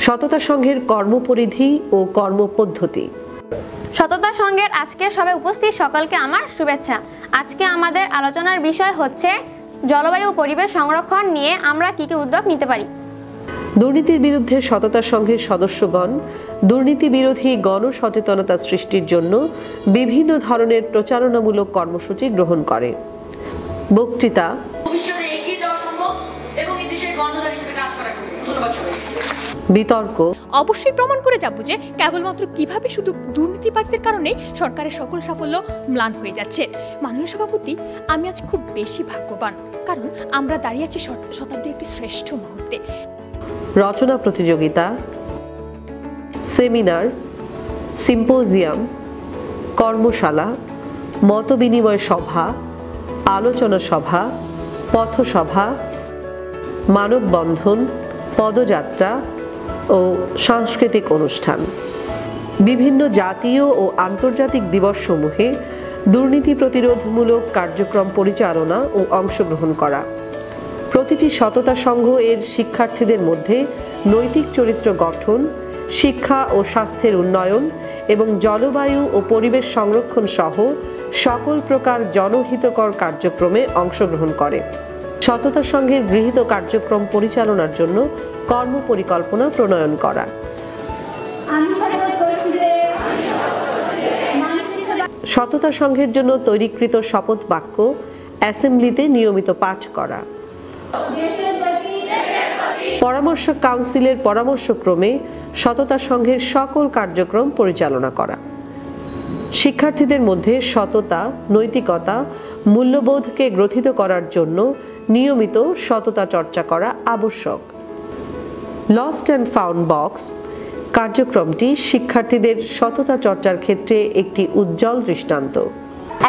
সততা সংঘের কর্মপরিধি ও কর্মপদ্ধতি। সততা সংঘের আজকে সবাই উপস্থিত সকলকে আমার শুভেচ্ছা। আজকে আমাদের আলোচনার বিষয় হচ্ছে জলবায়ু ও পরিবেশ সংরক্ষণ নিয়ে আমরা কি কি উদ্যোগ নিতে পারি। দুর্নীতির বিরুদ্ধে সততা সংঘের সদস্যগণ দুর্নীতি বিরোধী গণসচেতনতা সৃষ্টির জন্য বিভিন্ন ধরনের প্রচারণামূলক কর্মসূচি গ্রহণ করে। বক্তৃতা, বিতর্ক। অবশ্যই প্রমাণ করে যাব যে কেবলমাত্র কিভাবে শুধু দুর্নীতিবাজদের কারণে সরকারের সকল সাফল্য ম্লান হয়ে যাচ্ছে। মাননীয় সভাপতি, আমি আজ খুব বেশি ভাগ্যবান, কারণ আমরা দাঁড়িয়ে আছি শতাব্দীর একটি শ্রেষ্ঠ মুহূর্তে। রচনা প্রতিযোগিতা, সেমিনার, সিম্পোজিয়াম, কর্মশালা, মতবিনিময় সভা, আলোচনা সভা, পথসভা, মানববন্ধন, পদযাত্রা ও সাংস্কৃতিক অনুষ্ঠান। বিভিন্ন জাতীয় ও আন্তর্জাতিক দিবসসমূহে দুর্নীতি প্রতিরোধমূলক কার্যক্রম পরিচালনা ও অংশগ্রহণ করা। প্রতিটি সততা সংঘ এর শিক্ষার্থীদের মধ্যে নৈতিক চরিত্র গঠন, শিক্ষা ও স্বাস্থ্যের উন্নয়ন এবং জলবায়ু ও পরিবেশ সংরক্ষণ সহ সকল প্রকার জনহিতকর কার্যক্রমে অংশগ্রহণ করে। সততা সংঘের গৃহীত কার্যক্রম পরিচালনার জন্য কর্মপরিকল্পনা প্রণয়ন করা। সততা সংঘের জন্য তৈরিকৃত শপথ বাক্য অ্যাসেম্বলিতে নিয়মিত পাঠ করা। পরামর্শ কাউন্সিলের পরামর্শক্রমে সততা সংঘের সকল কার্যক্রম পরিচালনা করা। শিক্ষার্থীদের মধ্যে সততা, নৈতিকতা, মূল্যবোধকে গ্রথিত করার জন্য নিয়মিত সততা চর্চা করা আবশ্যক। লস্ট অ্যান্ড ফাউন্ড বক্স কার্যক্রমটি শিক্ষার্থীদের সততা চর্চার ক্ষেত্রে একটি উজ্জ্বল দৃষ্টান্ত।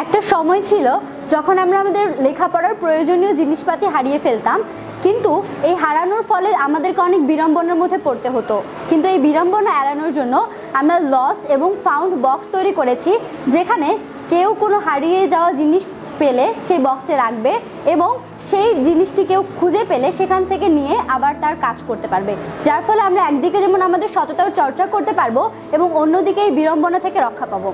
একটা সময় ছিল যখন আমরা আমাদের লেখাপড়ার প্রয়োজনীয় জিনিসপাতি হারিয়ে ফেলতাম, কিন্তু এই হারানোর ফলে আমাদেরকে অনেক বিড়ম্বনার মধ্যে পড়তে হতো। কিন্তু এই বিড়ম্বনা এড়ানোর জন্য আমরা লস্ট এবং ফাউন্ড বক্স তৈরি করেছি, যেখানে কেউ কোনো হারিয়ে যাওয়া জিনিস পেলে সেই বক্সে রাখবে এবং সেই জিনিসটি কেউ খুঁজে পেলে সেখান থেকে নিয়ে আবার তার কাজ করতে পারবে, যার ফলে আমরা একদিকে যেমন আমাদের সততার চর্চা করতে পারবো এবং অন্যদিকে এই বিড়ম্বনা থেকে রক্ষা পাবো।